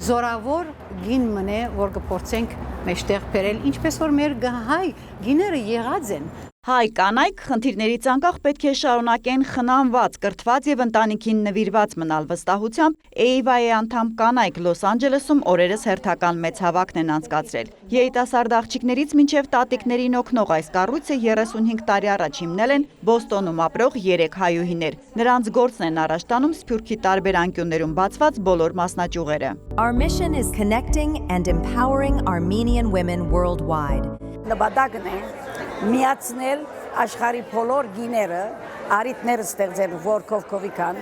զորավոր գին մնե, որ կփորձենք մեջտեղ բերել, ինչպես որ մեր հայ գիները եղած են։ Հայ կանայք խնդիրներից անկախ պետք է շարունակեն խնամված, կրթված եւ ընտանիքին նվիրված մնալ վստահությամբ EIVA-ի անդամ կանայք Լոս Անջելեսում օրերս հերթական մեծ հավաքն են անցկացրել։ Երիտասարդ աղջիկներից մինչև տատիկներին օգնող այս կառույցը 35 տարի առաջ հիմնել են Բոստոնում ապրող 3 հայուհիներ։ Նրանց գործն են առաջ տանում Սփյուռքի տարբեր անկյուններում բացված բոլոր մասնաճյուղերը։ Our mission is connecting and empowering Armenian women worldwide. Նպատակն է միացնել աշխարհի բոլոր գիները, արիտները ստեղծել, որ կովկովիկան,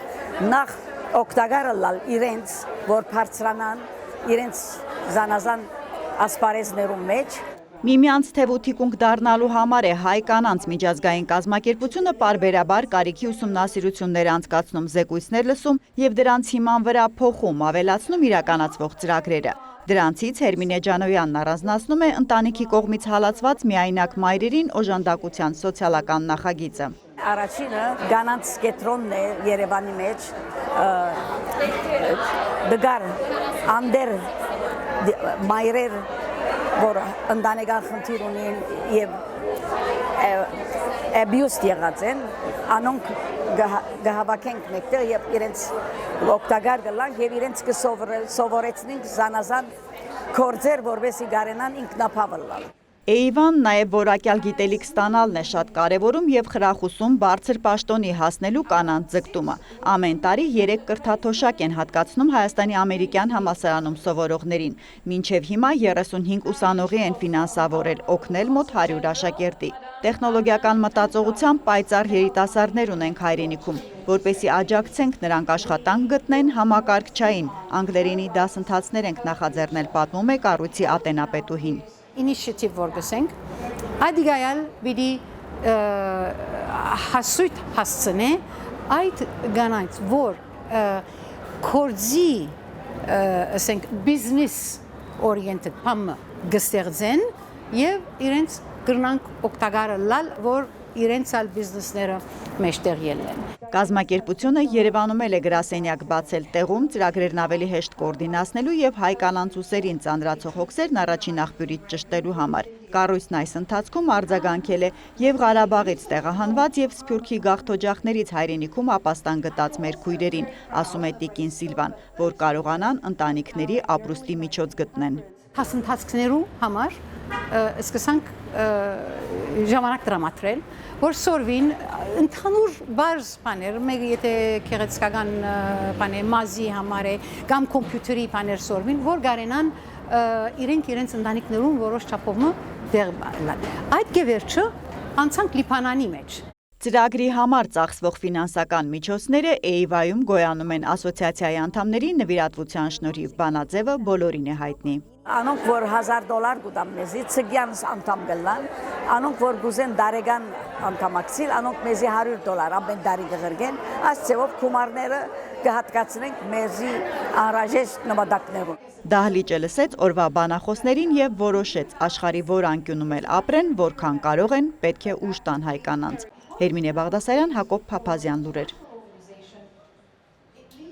նախ օգտակարը լալ իրենց, որ բարձրանան, իրենց զանազան ասպարեզներում մեջ։ Միմյանց թևութիկունք դառնալու համար է հայ կանանց միջազգային կազմակերպությունը պարբերաբար կարիքի ուսումնասիրություններ անցկացնում, զեկույցներ լսում եւ դրանց հիման վրա փոխում, ավելացնում իրականացվող ծրագրերը։ Դրանցից Հերմինե Ջանոյանն առանձնացնում է ընտանիքի կողմից հալածված միայնակ մայրերին օժանդակության սոցիալական նախագիծը։ Առաջինը կանանց կենտրոնն է Երևանի մեջ, դգար անդեր մայրեր, որ ընտանեկան խնդիր ունեն եւ abused եղած են, անոնք գահավաքենք մեկտեղ եւ իրենց օգտակար գլանք եւ իրենց կսովորեցնենք զանազան գործեր, որովհետեւ գարենան ինքնապավլալ։ EIVA-ն նաև որակյալ գիտելիք ստանալն է շատ կարևորում եւ խրախուսում բարձր պաշտոնի հասնելու կանանց ձգտումը։ Ամեն տարի 3 կրթաթոշակ են հատկացնում Հայաստանի ամերիկյան համալսարանում սովորողներին։ Մինչև հիմա 35 ուսանողի են ֆինանսավորել, օգնել մոտ 100 աշակերտի։ Տեխնոլոգիական մտածողությամբ պայծառ երիտասարդներ ունենք հայրենիքում, որպեսզի աջակցենք նրանք աշխատանք գտնեն համակարգչային, անգլերենի դասընթացներ ենք նախաձեռնել, պատմում է կառույցի ատենապետուհին։ Initiative որ գսենք, այդգայալ պիտի հասույթ հասցնե այդ կանանց, որ կորձի, ասենք, business oriented բամը գստեղծեն եւ իրենց կրնանք օգտակարը լալ, որ իրենց ալ բիզնեսները մեջտեղ ելնեն։ Կազմակերպությունը Երևանում էլ է գրասենյակ բացել տեղում ծրագրերն ավելի հեշտ կոորդինացնելու եւ հայ կանանց ուսերին ծանրացող հոգսերն առաջին աղբյուրից ճշտելու համար։ Կառույցն այս ընթացքում արձագանքել է եւ Ղարաբաղից տեղահանված եւ Սփյուռքի գաղթօջախներից հայրենիքում ապաստան գտած մեր քույրերին, ասում է Տիկին Սիլվան, որ կարողանան ընտանիքների ապրուստի միջոց գտնեն։ Հասընթացքներու համար սկսանք ժամանակ դրամատրել, որ սորվին ընդհանուր բարձ բաներ, մեկ եթե քեղեցկական բաներ, մազի համար է, կամ կոմպյուտերի բաներ սորվին, որ գարենան իրենց ընտանիքներում որոշ չափով դեղ լալ։ Այդ գևերջը անցանք Լիբանանի մեջ։ Ծրագրի համար ծախսվող ֆինանսական միջոցները EIVA-ում գոյանում են ասոցիացիայի անդամների նվիրատվության շնորհիվ, բանաձևը բոլորին է հայտնի։ Անոնք որ $1000 կուտամ մեզի, ցգյանս անդամ գլան, անոնք որ գուզեն դարեգան անդամակցիլ, անոնք մեզի $100 ամեն տարի կղրգեն, այս ձևով գումարները կհատկացնենք մեզի անհրաժեշտ նպատակներուն։ Դահլիճը լսեց օրվա բանախոսներին եւ որոշեց աշխարհի որ անկյունում էլ ապրեն, որքան կարող են, պետք է ուժ տան հայ կանանց։ Հերմինե Բաղդասարյան, Հակոբ Փափազյան լուրեր։